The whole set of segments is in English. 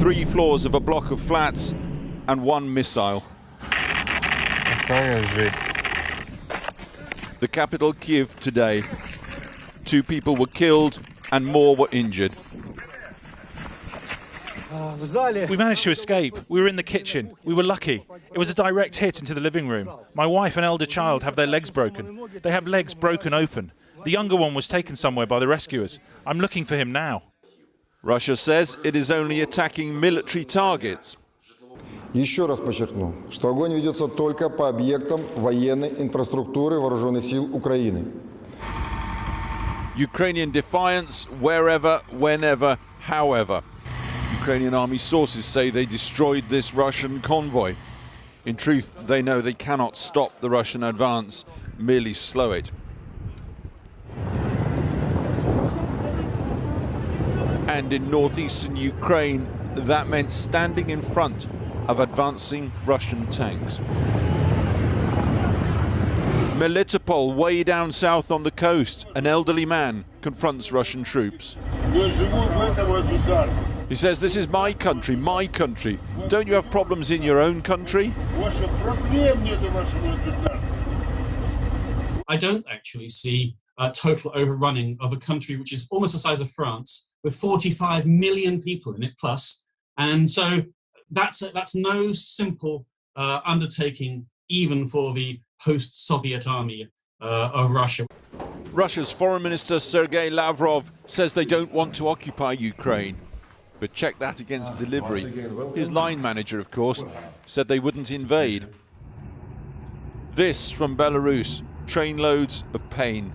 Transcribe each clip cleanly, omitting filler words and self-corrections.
3 floors of a block of flats and 1 missile. Какая жесть. The capital, Kyiv, today. 2 people were killed and more were injured. We managed to escape. We were in the kitchen. We were lucky. It was a direct hit into the living room. My wife and elder child have their legs broken. They have legs broken open. The younger one was taken somewhere by the rescuers. I'm looking for him now. Russia says it is only attacking military targets. Еще раз подчеркну, что огонь ведется только по объектам военной инфраструктуры вооруженных сил Украины. Ukrainian defiance wherever, whenever, however. Ukrainian army sources say they destroyed this Russian convoy. In truth, they know they cannot stop the Russian advance, merely slow it. And in northeastern Ukraine, that meant standing in front of advancing Russian tanks. Melitopol, way down south on the coast, an elderly man confronts Russian troops. He says, "This is my country, my country. Don't you have problems in your own country?" I don't actually see a total overrunning of a country which is almost the size of France, with 45 million people in it plus. And so that's no simple undertaking, even for the post-Soviet army of Russia. Russia's Foreign Minister Sergei Lavrov says they don't want to occupy Ukraine. But check that against delivery. His line manager, of course, said they wouldn't invade. This from Belarus, trainloads of pain.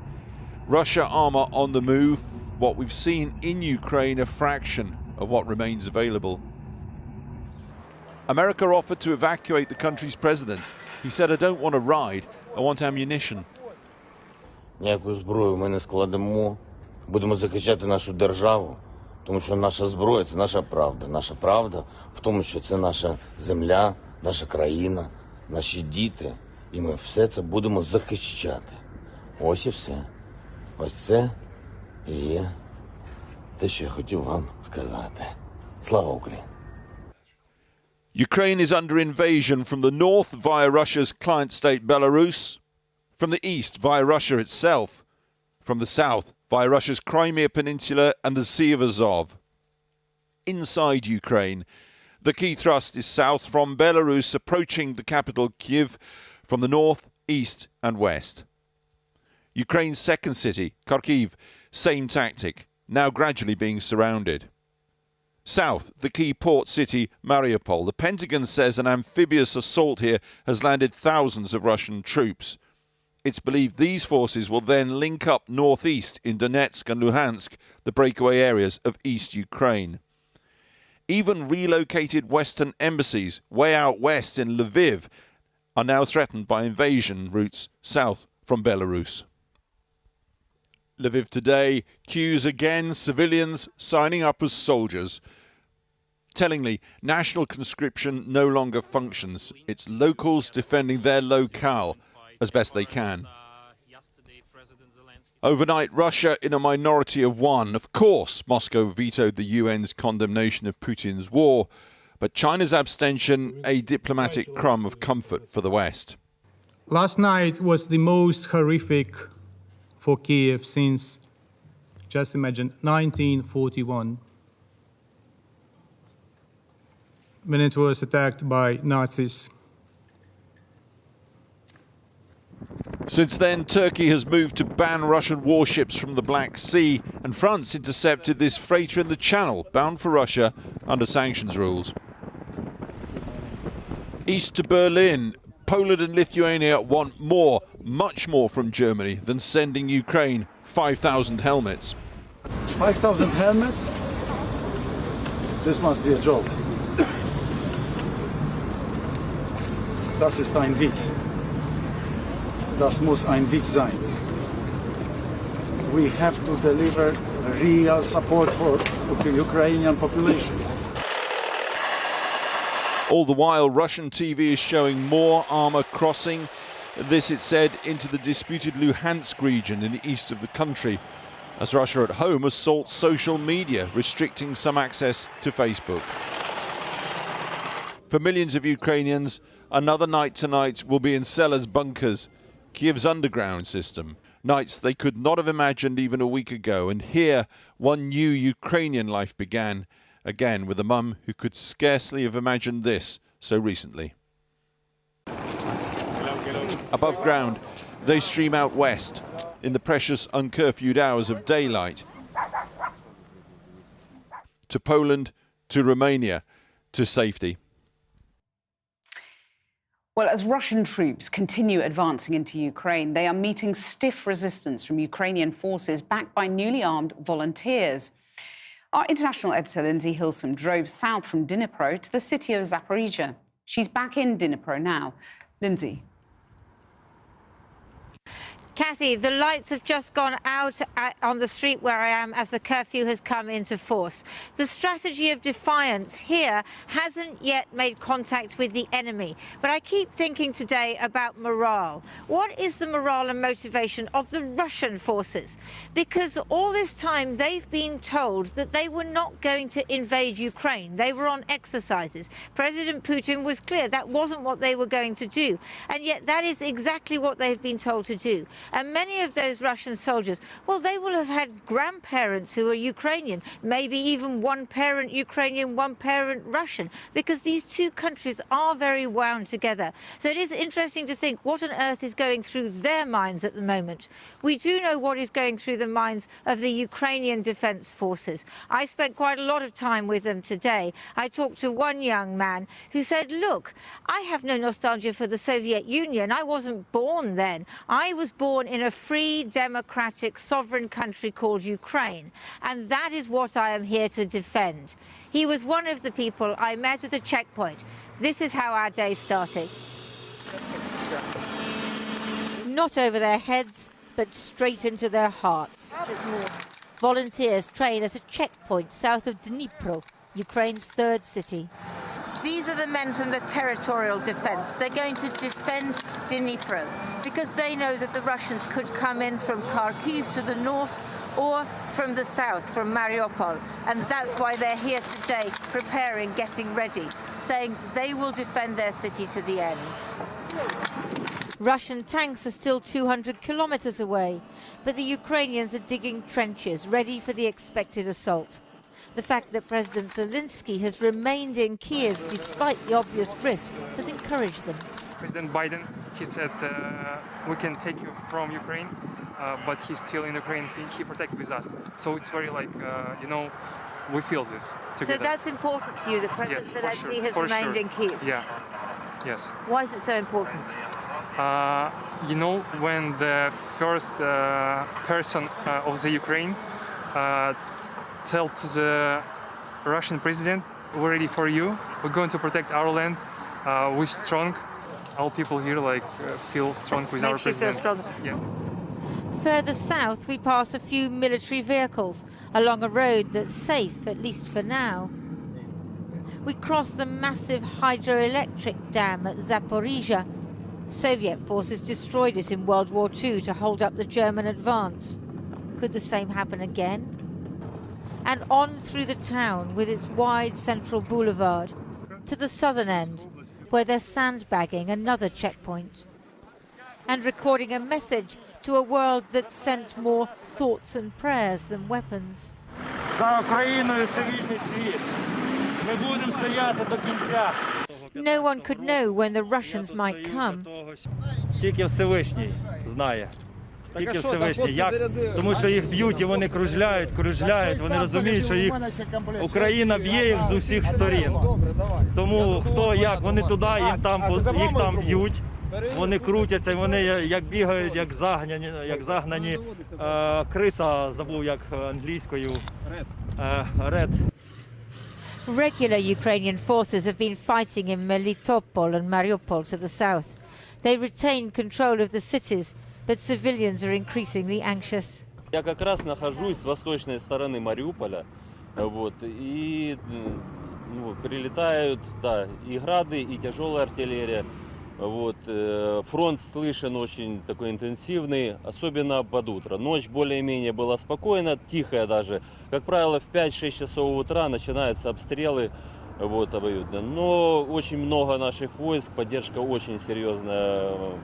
Russia armor on the move. What we've seen in Ukraine, a fraction of what remains available. America offered to evacuate the country's president. He said, "I don't want a ride, I want ammunition." Ніяку зброю ми не складемо. Будемо захищати нашу державу, тому що наша зброя – це наша правда. Наша правда в тому, що це наша земля, наша країна, наші діти. І ми все це будемо захищати. Ось і все. Ось це і є те, що я хотів вам сказати. Слава Україні! Ukraine is under invasion from the north via Russia's client state Belarus, from the east via Russia itself, from the south via Russia's Crimea Peninsula and the Sea of Azov. Inside Ukraine, the key thrust is south from Belarus, approaching the capital Kyiv from the north, east and west. Ukraine's second city, Kharkiv, same tactic, now gradually being surrounded. South, the key port city, Mariupol. The Pentagon says an amphibious assault here has landed thousands of Russian troops. It's believed these forces will then link up northeast in Donetsk and Luhansk, the breakaway areas of East Ukraine. Even relocated Western embassies way out west in Lviv are now threatened by invasion routes south from Belarus. Lviv today, queues again, civilians signing up as soldiers. Tellingly, national conscription no longer functions. It's locals defending their locale as best they can. Overnight, Russia in a minority of 1. Of course, Moscow vetoed the UN's condemnation of Putin's war, but China's abstention a diplomatic crumb of comfort for the West. Last night was the most horrific for Kiev since, just imagine, 1941, when it was attacked by Nazis. Since then, Turkey has moved to ban Russian warships from the Black Sea, and France intercepted this freighter in the Channel, bound for Russia under sanctions rules. East to Berlin, Poland and Lithuania want more, much more from Germany than sending Ukraine 5,000 helmets. 5,000 helmets? This must be a joke. Das ist ein Witz. Das muss ein Witz sein. We have to deliver real support for the Ukrainian population. All the while, Russian TV is showing more armour crossing, this, it said, into the disputed Luhansk region in the east of the country, as Russia at home assaults social media, restricting some access to Facebook. For millions of Ukrainians, another night tonight will be in cellars, bunkers, Kiev's underground system. Nights they could not have imagined even a week ago. And here, one new Ukrainian life began, again with a mum who could scarcely have imagined this so recently. Above ground, they stream out west in the precious uncurfewed hours of daylight to Poland, to Romania, to safety. Well, as Russian troops continue advancing into Ukraine, they are meeting stiff resistance from Ukrainian forces backed by newly armed volunteers. Our international editor, Lindsay Hilsum, drove south from Dnipro to the city of Zaporizhia. She's back in Dnipro now. Lindsay. Kathy, the lights have just gone out on the street where I am as the curfew has come into force. The strategy of defiance here hasn't yet made contact with the enemy. But I keep thinking today about morale. What is the morale and motivation of the Russian forces? Because all this time they've been told that they were not going to invade Ukraine. They were on exercises. President Putin was clear that wasn't what they were going to do. And yet that is exactly what they've been told to do. And many of those Russian soldiers, well, they will have had grandparents who are Ukrainian, maybe even one parent Ukrainian, one parent Russian, because these two countries are very wound together. So it is interesting to think what on earth is going through their minds at the moment. We do know what is going through the minds of the Ukrainian Defense Forces. I spent quite a lot of time with them today. I talked to one young man who said, look, I have no nostalgia for the Soviet Union. I wasn't born then. I was born in a free, democratic, sovereign country called Ukraine. And that is what I am here to defend. He was one of the people I met at a checkpoint. This is how our day started. Not over their heads, but straight into their hearts. Volunteers train at a checkpoint south of Dnipro, Ukraine's third city. These are the men from the territorial defense. They're going to defend Dnipro because they know that the Russians could come in from Kharkiv to the north or from the south, from Mariupol. And that's why they're here today, preparing, getting ready, saying they will defend their city to the end. Russian tanks are still 200 kilometers away, but the Ukrainians are digging trenches, ready for the expected assault. The fact that President Zelensky has remained in Kiev despite the obvious risk has encouraged them. President Biden, he said, we can take you from Ukraine, but he's still in Ukraine, he protects with us. So it's very like, you know, we feel this together. So that's important to you, that President Zelensky has remained in Kiev? Yeah, yes. Why is it so important? You know, when the first person of the Ukraine tell to the Russian president, we're ready for you, we're going to protect our land, we're strong. All people here like feel strong with our president. Feel strong. Yeah. Further south, we pass a few military vehicles along a road that's safe, at least for now. We cross the massive hydroelectric dam at Zaporizhia. Soviet forces destroyed it in World War II to hold up the German advance. Could the same happen again? And on through the town with its wide central boulevard to the southern end, where they're sandbagging another checkpoint and recording a message to a world that sent more thoughts and prayers than weapons. No one could know when the Russians might come. Тільки Всевишній знає. Тільки Всевишній. Як? Тому що їх б'ють і вони кружляють, вони розуміють, що їх Україна б'є їх з усіх сторін. Тому хто як, вони туди, їх там б'ють, вони крутяться, вони як бігають, як загнані криса, забув як англійською, ред. Regular Ukrainian forces have been fighting in Melitopol and Mariupol to the south. They retain control of the cities, but civilians are increasingly anxious. Я как раз нахожусь с восточной стороны Мариуполя, вот, и прилетают, да, и грады, и тяжелая артиллерия. Вот, фронт слышен очень такой интенсивный, особенно под утро. Ночь более-менее была спокойна, тихая даже. Как правило, в 5-6 часов утра начинаются обстрелы вот, обоюдно. Но очень много наших войск, поддержка очень серьезная.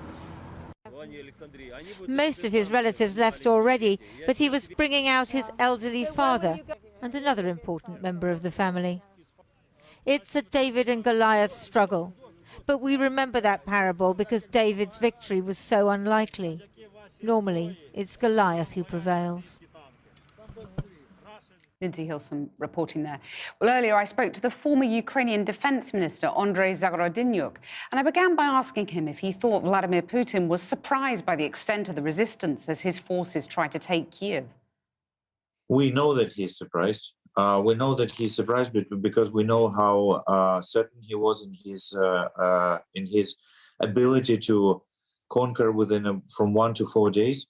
Most of his relatives left already, but he was bringing out his elderly father and another important member of the family. It's a David and Goliath struggle, but we remember that parable because David's victory was so unlikely. Normally, it's Goliath who prevails. Lindsay Hilson reporting there. Well, earlier I spoke to the former Ukrainian Defence Minister, Andrei Zagorodnyuk, and I began by asking him if he thought Vladimir Putin was surprised by the extent of the resistance as his forces try to take Kiev. We know that he's surprised. We know that he's surprised because we know how certain he was in his ability to conquer within from 1 to 4 days.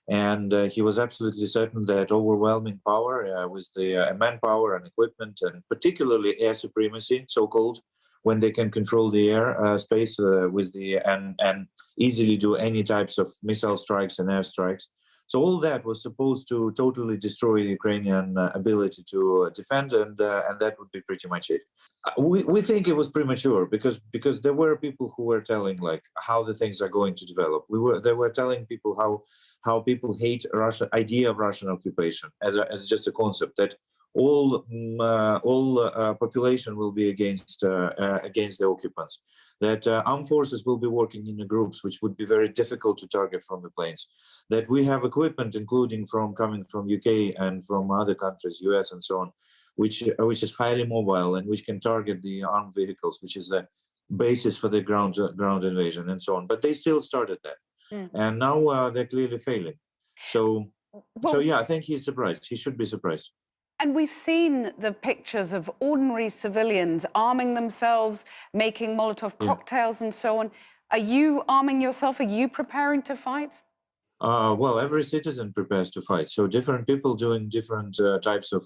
And he was absolutely certain that overwhelming power with the manpower and equipment, and particularly air supremacy, so-called, when they can control the air space with the and easily do any types of missile strikes and air strikes. So all that was supposed to totally destroy the Ukrainian ability to defend, and that would be pretty much it. We think it was premature because there were people who were telling like how the things are going to develop. They were telling people how people hate Russia, idea of Russian occupation as just a concept that all population will be against the occupants, that armed forces will be working in the groups, which would be very difficult to target from the planes, that we have equipment, including coming from UK and from other countries, US and so on, which is highly mobile and which can target the armed vehicles, which is the basis for the ground invasion and so on. But they still started that, and now they're clearly failing. So yeah, I think he's surprised. He should be surprised. And we've seen the pictures of ordinary civilians arming themselves, making Molotov cocktails and so on. Are you arming yourself? Are you preparing to fight? Well, every citizen prepares to fight. So different people doing different types of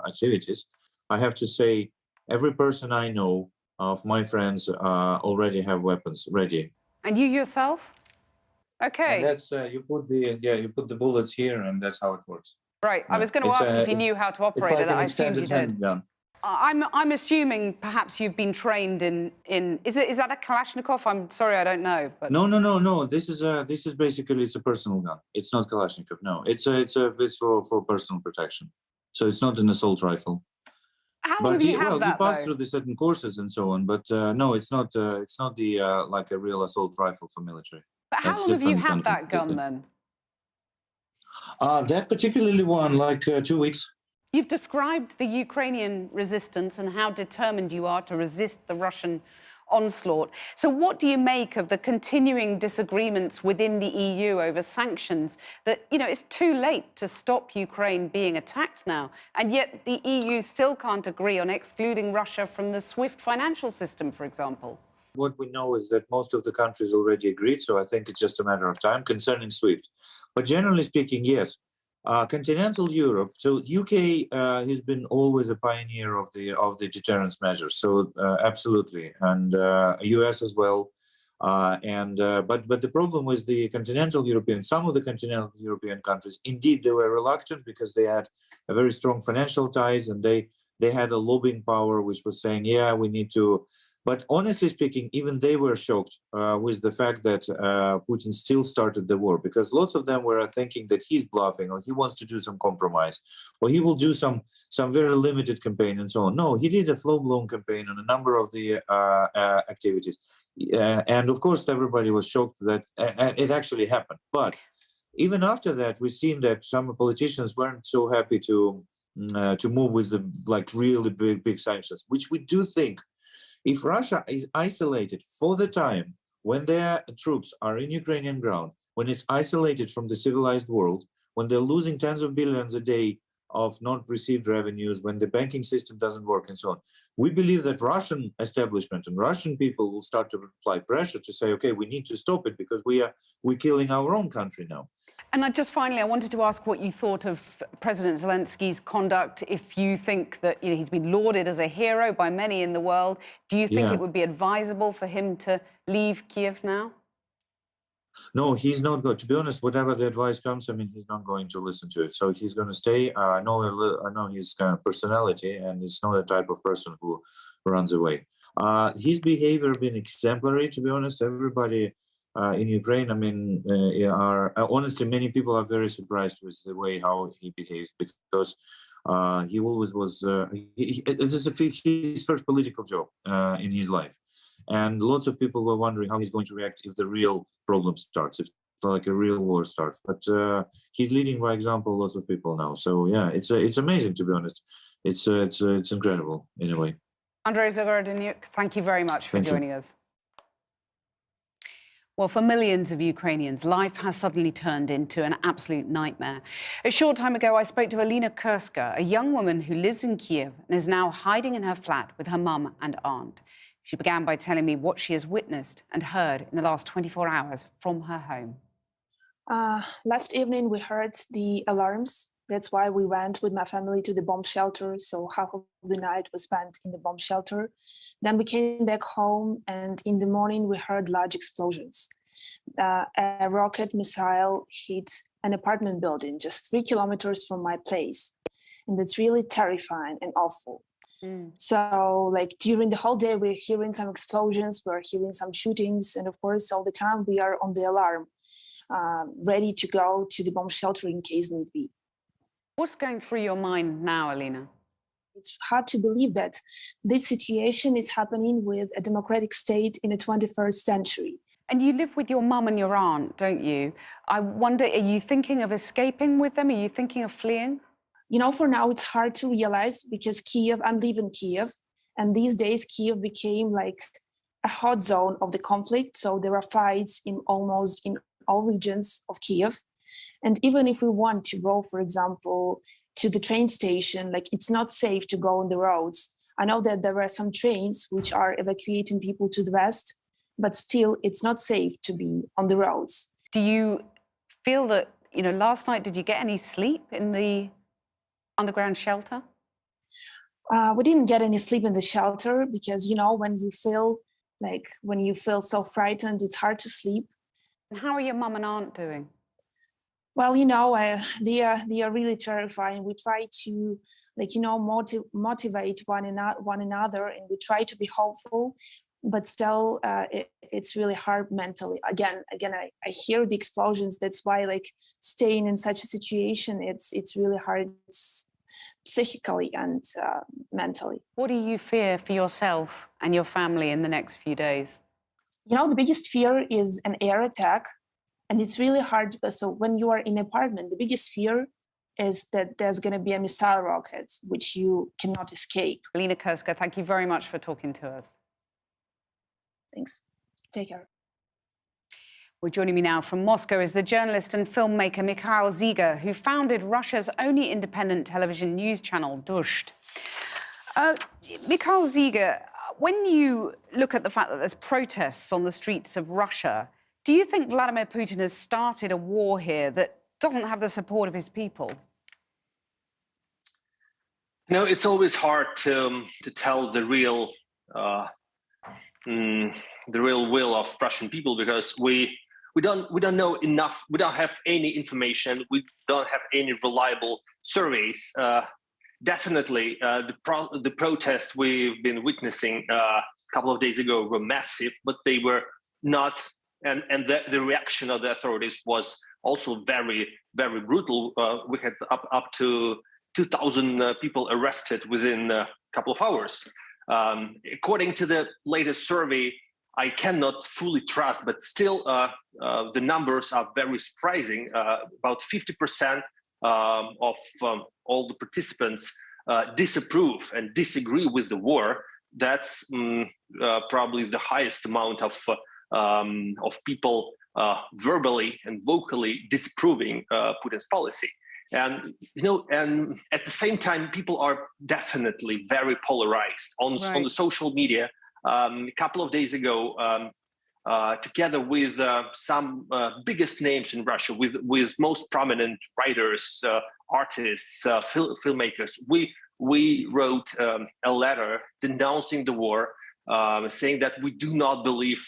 activities. I have to say, every person I know of my friends already have weapons ready. And you yourself? Okay. And that's you put the bullets here, and that's how it works. Right. I was going to ask if you knew how to operate it. I assumed you did. I'm assuming perhaps you've been trained in is that a Kalashnikov? I'm sorry, I don't know. But... No. This is basically it's a personal gun. It's not Kalashnikov. No, it's for personal protection. So it's not an assault rifle. How long have you had that? You pass through the certain courses and so on, but no, it's not the like a real assault rifle for military. But how long have you had that gun then? That particularly one, like 2 weeks. You've described the Ukrainian resistance and how determined you are to resist the Russian onslaught. So what do you make of the continuing disagreements within the EU over sanctions that, it's too late to stop Ukraine being attacked now, and yet the EU still can't agree on excluding Russia from the SWIFT financial system, for example? What we know is that most of the countries already agreed, so I think it's just a matter of time concerning SWIFT. But generally speaking, yes. Continental Europe, so UK has been always a pioneer of the deterrence measures, so absolutely, and US as well. But the problem with the some of the continental European countries, indeed they were reluctant because they had a very strong financial ties, and they had a lobbying power which was saying, yeah, we need to. But honestly speaking, even they were shocked with the fact that Putin still started the war, because lots of them were thinking that he's bluffing, or he wants to do some compromise, or he will do some very limited campaign and so on. No, he did a full-blown campaign on a number of the activities. And of course, everybody was shocked that it actually happened. But even after that, we've seen that some politicians weren't so happy to move with the really big sanctions, which we do think. If Russia is isolated for the time when their troops are in Ukrainian ground, when it's isolated from the civilized world, when they're losing tens of billions a day of not received revenues, when the banking system doesn't work and so on, we believe that Russian establishment and Russian people will start to apply pressure to say, okay, we need to stop it because we're killing our own country now. And just finally, I wanted to ask what you thought of President Zelensky's conduct. If you think that he's been lauded as a hero by many in the world, do you think it would be advisable for him to leave Kiev now? No, he's not going. To be honest, whatever the advice comes, I mean, he's not going to listen to it. So he's going to stay. I know his kind of personality, and he's not the type of person who runs away. His behavior been exemplary. To be honest, everybody in Ukraine, I mean, honestly, many people are very surprised with the way how he behaves, because he always was. This is his first political job in his life. And lots of people were wondering how he's going to react if the real problem starts, if like a real war starts. But he's leading by example lots of people now. So yeah, it's amazing, to be honest. It's incredible in a way. Andrei Zagorodniuk, thank you very much for joining us. Well, for millions of Ukrainians, life has suddenly turned into an absolute nightmare. A short time ago, I spoke to Alina Kurska, a young woman who lives in Kiev and is now hiding in her flat with her mum and aunt. She began by telling me what she has witnessed and heard in the last 24 hours from her home. Last evening, we heard the alarms. That's why we went with my family to the bomb shelter. So half of the night was spent in the bomb shelter. Then we came back home, and in the morning, we heard large explosions. A rocket missile hit an apartment building just 3 kilometers from my place. And that's really terrifying and awful. So like during the whole day, we're hearing some explosions, we're hearing some shootings. And of course, all the time we are on the alarm, ready to go to the bomb shelter in case need be. What's going through your mind now, Alina? It's hard to believe that this situation is happening with a democratic state in the 21st century. And you live with your mum and your aunt, don't you? I wonder, are you thinking of escaping with them? Are you thinking of fleeing? You know, for now, it's hard to realize because I live in Kiev, and these days Kiev became like a hot zone of the conflict. So there are fights in almost in all regions of Kiev. And even if we want to go, for example, to the train station, like it's not safe to go on the roads. I know that there are some trains which are evacuating people to the west, but still it's not safe to be on the roads. Do you feel that, last night, did you get any sleep in the underground shelter? We didn't get any sleep in the shelter because, when you feel so frightened, it's hard to sleep. And how are your mum and aunt doing? Well, they are really terrifying. We try to, motivate one another, and we try to be hopeful, but still, it's really hard mentally. Again, I hear the explosions. That's why, staying in such a situation, it's really hard psychically and mentally. What do you fear for yourself and your family in the next few days? The biggest fear is an air attack. And it's really hard. So when you are in an apartment, the biggest fear is that there's going to be a missile rocket, which you cannot escape. Alina Kurska, thank you very much for talking to us. Thanks. Take care. Well, joining me now from Moscow is the journalist and filmmaker Mikhail Zyga, who founded Russia's only independent television news channel, Dozhd. Mikhail Zyga, when you look at the fact that there's protests on the streets of Russia, do you think Vladimir Putin has started a war here that doesn't have the support of his people? It's always hard to tell the real will of Russian people, because we don't know enough. We don't have any information. We don't have any reliable surveys. Definitely, the protests we've been witnessing a couple of days ago were massive, but they were not. And the reaction of the authorities was also very, very brutal. We had up to 2,000 people arrested within a couple of hours. According to the latest survey, I cannot fully trust, but still the numbers are very surprising. About 50% of all the participants disapprove and disagree with the war. That's probably the highest amount of people verbally and vocally disapproving Putin's policy. And and at the same time, people are definitely very polarized on the social media. A couple of days ago, together with some biggest names in Russia, with most prominent writers, artists, filmmakers, we wrote a letter denouncing the war, saying that we do not believe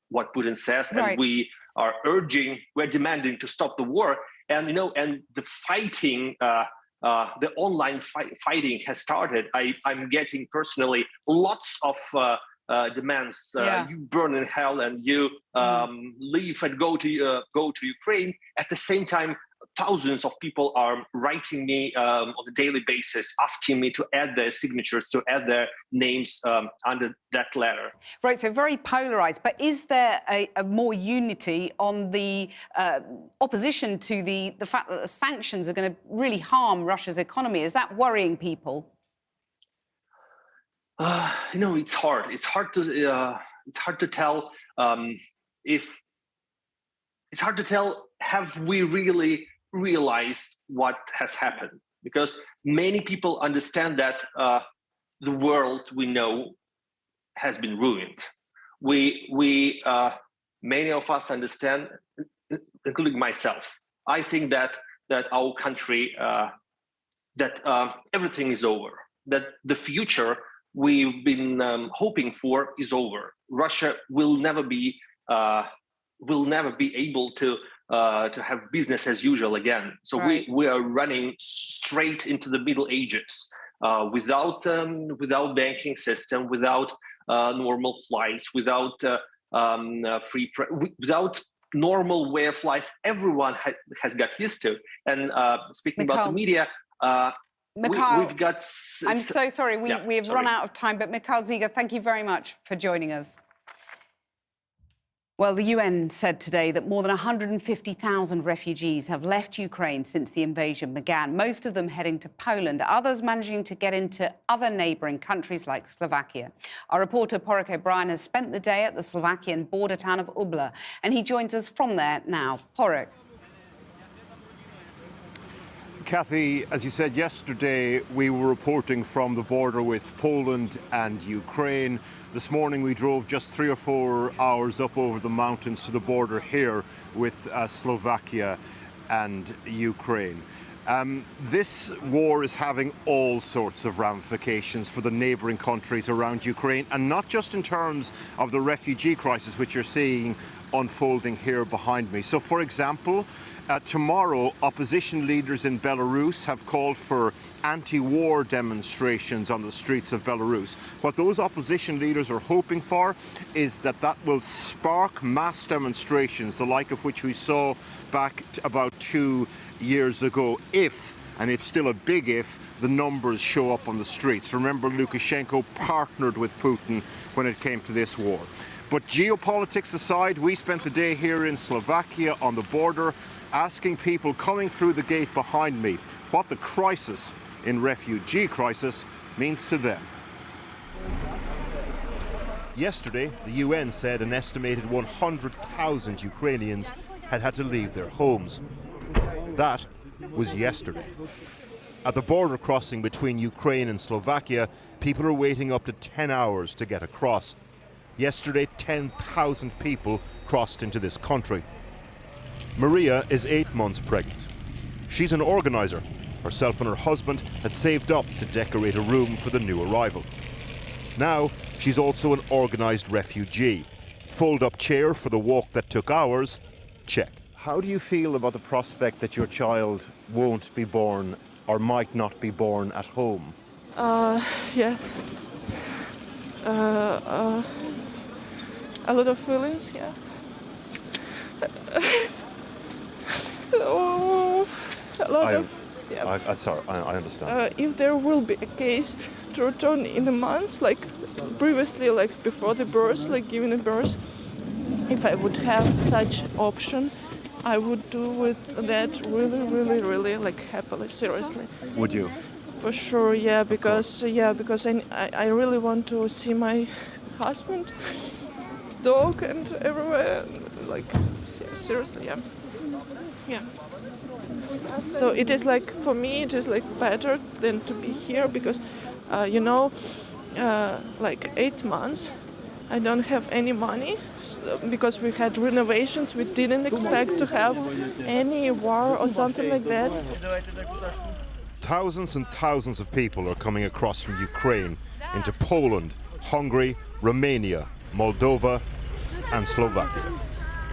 what Putin says, and we are urging, we're demanding to stop the war, and and the fighting, the online fighting has started. I'm getting personally lots of demands. You burn in hell and you leave and go to Ukraine. At the same time, thousands of people are writing me on a daily basis, asking me to add their signatures, to add their names under that letter. Right, so very polarised. But is there a more unity on the opposition to the fact that the sanctions are going to really harm Russia's economy? Is that worrying people? It's hard. It's hard to tell if it's hard to tell. Have we really realized what has happened? Because many people understand that the world we know has been ruined. We many of us understand, including myself. I think that our country, that everything is over. That the future we've been hoping for is over. Russia will never be able to have business as usual again. So right. we are running straight into the Middle Ages without banking system, without normal flights, without without normal way of life. Everyone has got used to. And speaking about the media. Mikhail, we've got. I'm so sorry. We have run out of time. But Mikhail Zyga, thank you very much for joining us. Well, the UN said today that more than 150,000 refugees have left Ukraine since the invasion began, most of them heading to Poland, others managing to get into other neighbouring countries like Slovakia. Our reporter, Porek O'Brien, has spent the day at the Slovakian border town of Ubla, and he joins us from there now. Porek. Kathy, as you said yesterday, we were reporting from the border with Poland and Ukraine. This morning we drove just 3 or 4 hours up over the mountains to the border here with Slovakia and Ukraine. This war is having all sorts of ramifications for the neighbouring countries around Ukraine, and not just in terms of the refugee crisis which you're seeing unfolding here behind me. So, for example, tomorrow, opposition leaders in Belarus have called for anti-war demonstrations on the streets of Belarus. What those opposition leaders are hoping for is that will spark mass demonstrations, the like of which we saw back about 2 years ago, if, and it's still a big if, the numbers show up on the streets. Remember, Lukashenko partnered with Putin when it came to this war. But geopolitics aside, we spent the day here in Slovakia on the border asking people coming through the gate behind me what the crisis in refugee crisis means to them. Yesterday, the UN said an estimated 100,000 Ukrainians had to leave their homes. That was yesterday. At the border crossing between Ukraine and Slovakia, people are waiting up to 10 hours to get across. Yesterday, 10,000 people crossed into this country. Maria is 8 months pregnant. She's an organizer. Herself and her husband had saved up to decorate a room for the new arrival. Now, she's also an organised refugee. Fold-up chair for the walk that took hours, check. How do you feel about the prospect that your child won't be born or might not be born at home? Yeah. A lot of feelings, yeah. Sorry, I understand. If there will be a case to return in a month, like previously, like before the birth, like giving a birth, if I would have such option, I would do with that really like happily, seriously. Would you? For sure, yeah, because I really want to see my husband, dog, and everywhere, like seriously, yeah. Yeah. So it is like, for me, it is like better than to be here because, like 8 months, I don't have any money because we had renovations. We didn't expect to have any war or something like that. Thousands and thousands of people are coming across from Ukraine into Poland, Hungary, Romania, Moldova and Slovakia.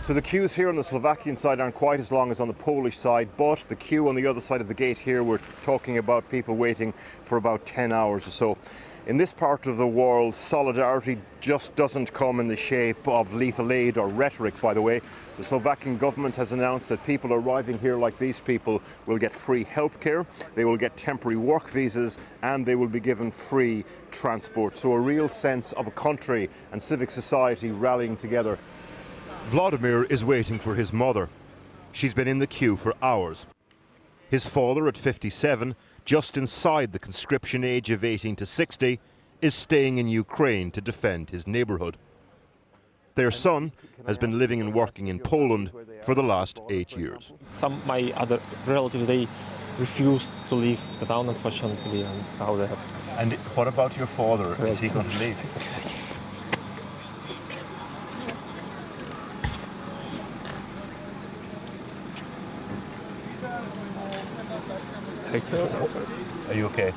So the queues here on the Slovakian side aren't quite as long as on the Polish side, but the queue on the other side of the gate here, we're talking about people waiting for about 10 hours or so. In this part of the world, solidarity just doesn't come in the shape of lethal aid or rhetoric, by the way. The Slovakian government has announced that people arriving here like these people will get free healthcare, they will get temporary work visas, and they will be given free transport. So a real sense of a country and civic society rallying together. Vladimir is waiting for his mother. She's been in the queue for hours. His father, at 57, just inside the conscription age of 18 to 60, is staying in Ukraine to defend his neighbourhood. Their son has been living and working in Poland for the last 8 years. Some my other relatives, they refused to leave the town, unfortunately, and now they have. And what about your father? Is he going to leave? Are you okay?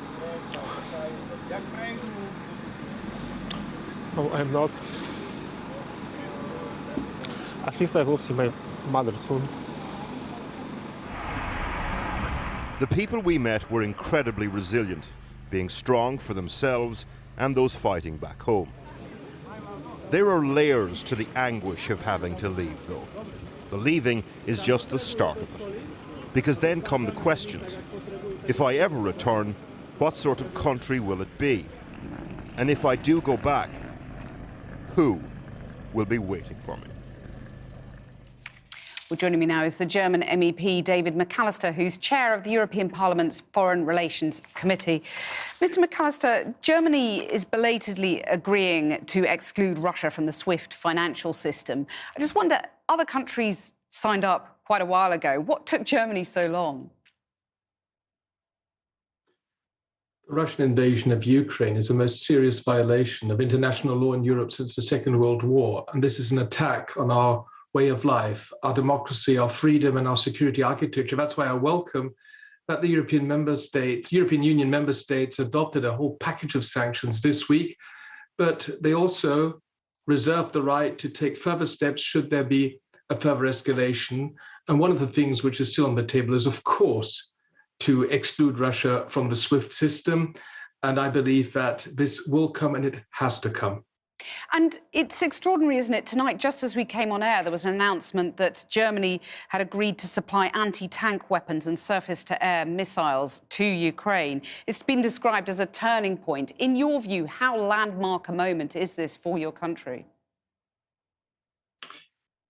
No, I'm not. At least I will see my mother soon. The people we met were incredibly resilient, being strong for themselves and those fighting back home. There are layers to the anguish of having to leave, though. The leaving is just the start of it. Because then come the questions. If I ever return, what sort of country will it be? And if I do go back, who will be waiting for me? Well, joining me now is the German MEP David McAllister, who's chair of the European Parliament's Foreign Relations Committee. Mr. McAllister, Germany is belatedly agreeing to exclude Russia from the SWIFT financial system. I just wonder, other countries signed up quite a while ago. What took Germany so long? The Russian invasion of Ukraine is the most serious violation of international law in Europe since the Second World War. And this is an attack on our way of life, our democracy, our freedom, and our security architecture. That's why I welcome that the European Union member states adopted a whole package of sanctions this week, but they also reserved the right to take further steps should there be a further escalation. And one of the things which is still on the table is, of course, to exclude Russia from the SWIFT system. And I believe that this will come, and it has to come. And it's extraordinary, isn't it? Tonight, just as we came on air, there was an announcement that Germany had agreed to supply anti-tank weapons and surface-to-air missiles to Ukraine. It's been described as a turning point. In your view, how landmark a moment is this for your country?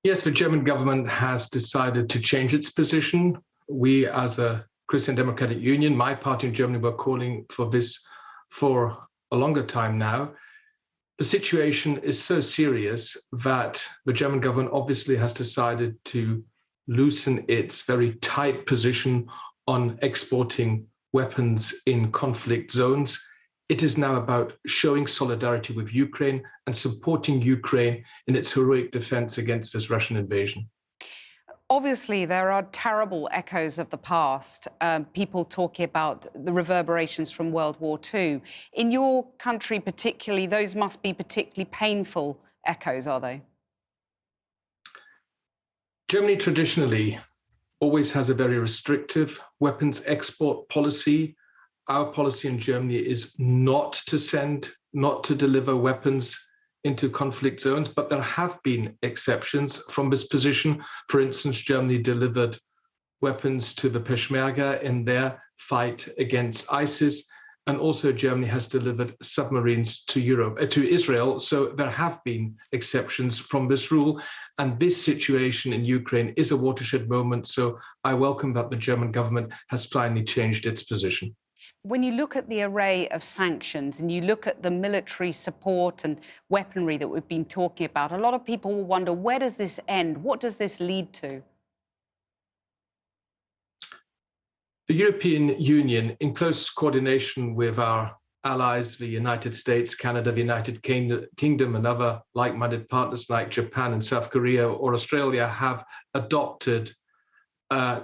Yes, the German government has decided to change its position. We, as a Christian Democratic Union, my party in Germany, were calling for this for a longer time now. The situation is so serious that the German government obviously has decided to loosen its very tight position on exporting weapons in conflict zones. It is now about showing solidarity with Ukraine and supporting Ukraine in its heroic defense against this Russian invasion. Obviously, there are terrible echoes of the past, people talking about the reverberations from World War II. In your country particularly, those must be particularly painful echoes, are they? Germany traditionally always has a very restrictive weapons export policy. Our policy in Germany is not to deliver weapons into conflict zones, but there have been exceptions from this position. For instance, Germany delivered weapons to the Peshmerga in their fight against ISIS, and also Germany has delivered submarines to Israel. So there have been exceptions from this rule, and this situation in Ukraine is a watershed moment. So I welcome that the German government has finally changed its position. When you look at the array of sanctions and you look at the military support and weaponry that we've been talking about, a lot of people will wonder, where does this end? What does this lead to? The European Union, in close coordination with our allies, the United States, Canada, the United Kingdom, and other like-minded partners like Japan and South Korea or Australia, have adopted a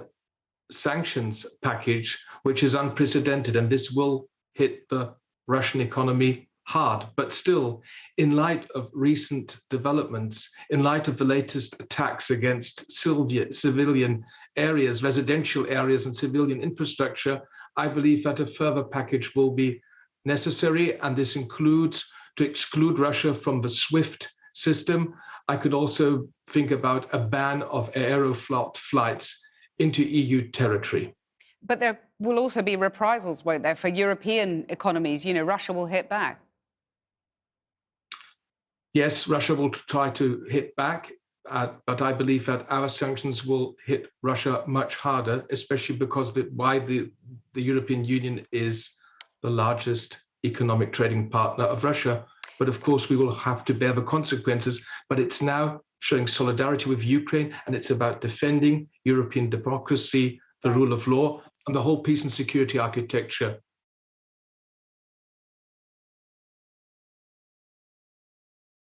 sanctions package which is unprecedented, and this will hit the Russian economy hard. But still, in light of recent developments, in light of the latest attacks against civilian areas, residential areas and civilian infrastructure, I believe that a further package will be necessary, and this includes to exclude Russia from the SWIFT system. I could also think about a ban of Aeroflot flights into EU territory. But there will also be reprisals, won't there, for European economies? You know, Russia will hit back. Yes, Russia will try to hit back, but I believe that our sanctions will hit Russia much harder, especially because the European Union is the largest economic trading partner of Russia. But of course, we will have to bear the consequences. But it's now showing solidarity with Ukraine, and it's about defending European democracy, the rule of law, and the whole peace and security architecture